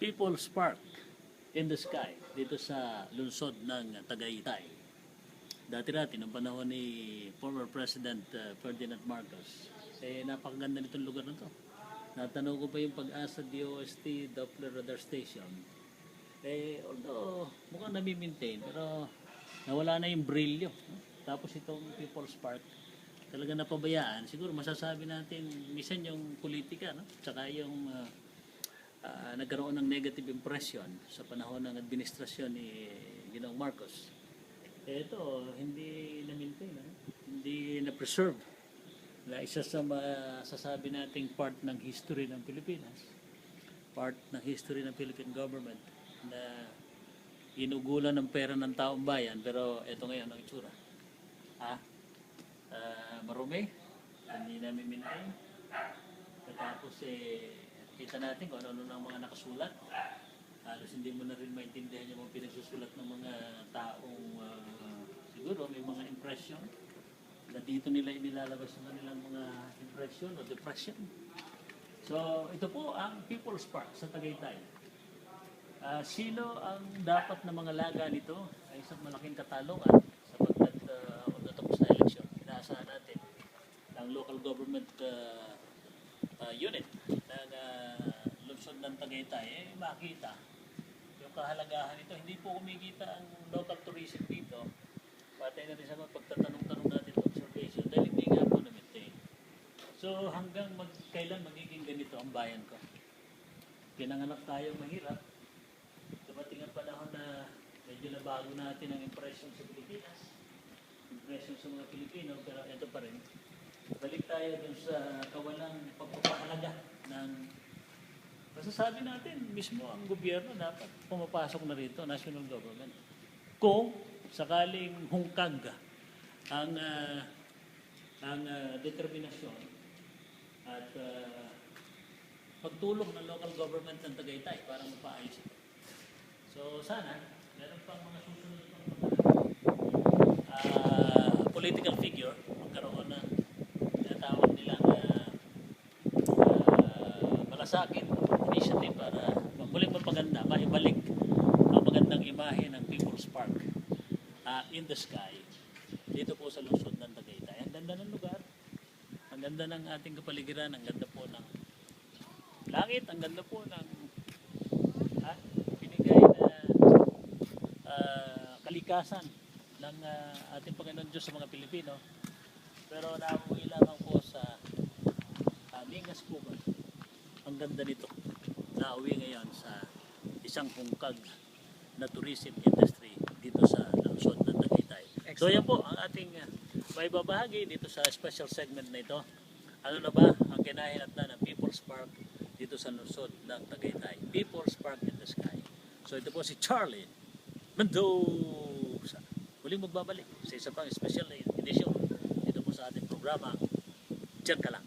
People's Park in the Sky dito sa lungsod ng Tagaytay. Dati-dati, noong panahon ni former President Ferdinand Marcos, napakaganda nitong lugar na to. Natanong ko pa yung Pag-asa DOST Doppler Radar Station. Although mukhang nami-maintain, pero nawala na yung brilyo. Tapos itong People's Park, talaga napabayaan. Siguro masasabi natin, minsan yung politika, no? Tsaka yung nagkaroon ng negative impression sa panahon ng administrasyon ni Ginoong Marcos. Ito, hindi na-maintain, no? Hindi na-preserve. Isa sa masasabi nating part ng history ng Pilipinas, part ng history ng Philippine government na inugulan ng pera ng taong bayan, pero ito ngayon ang itsura. Marumi, hindi namin maintain. Tapos kita natin kung ano ng mga nakasulat. Halos hindi mo na rin maintindihan yung mga pinagsusulat ng mga taong siguro may mga impression na dito nila inilalabas ng kanilang mga impression o depression. So ito po ang People's Park sa Tagaytay. Sino ang dapat na mga laga nito ay isang malaking katalungan sapagkat natapos na eleksyon. Inaasahan natin ang local government unit ng lungsod ng Tagaytay makita yung kahalagahan nito. Hindi po kumikita ang local tourism dito. Patay na rin sa mga pagtatanong-tanong natin observation dahil hindi nga po na-maintain. So hanggang kailan magiging ganito ang bayan ko? Pinanganak tayo mahirap. Dumating ang panahon na medyo nabago natin ang impression sa Pilipinas, impression sa mga Pilipino, pero ito pa rin. Balik tayo dun sa kawalang pagpapahalaga ng masasabi natin, mismo ang gobyerno dapat pumapasok na rito, national government. Kung sakaling hungkag ang determinasyon at pagtulong ng local government ng Tagaytay para mapaayos ito. So sana, meron pang mga susunod ng political figure magkaroon ng tinatawag nilang malasakit initiative para muling magpaganda, maibalik ang magandang imahe ng People's Park in the sky dito po sa lungsod ng Tagaytay. Ang ganda ng lugar, ang ganda ng ating kapaligiran, ang ganda po ng langit, ang ganda po ng binigay na kalikasan ng ating Panginoon Diyos sa mga Pilipino. Pero naamuwi lamang po sa Mingas Cuba. Ang ganda nito. Nauwi ngayon sa isang hungkag na tourism industry dito sa lungsod ng Tagaytay. So yan po ang ating may babahagi dito sa special segment na ito. Ano na ba ang kinahinatnan ng People's Park dito sa lungsod ng Tagaytay? People's Park in the Sky. So ito po si Charlie Mendoza. Muling magbabalik sa isa pang special edition dito po sa ating programa. Diyan ka lang.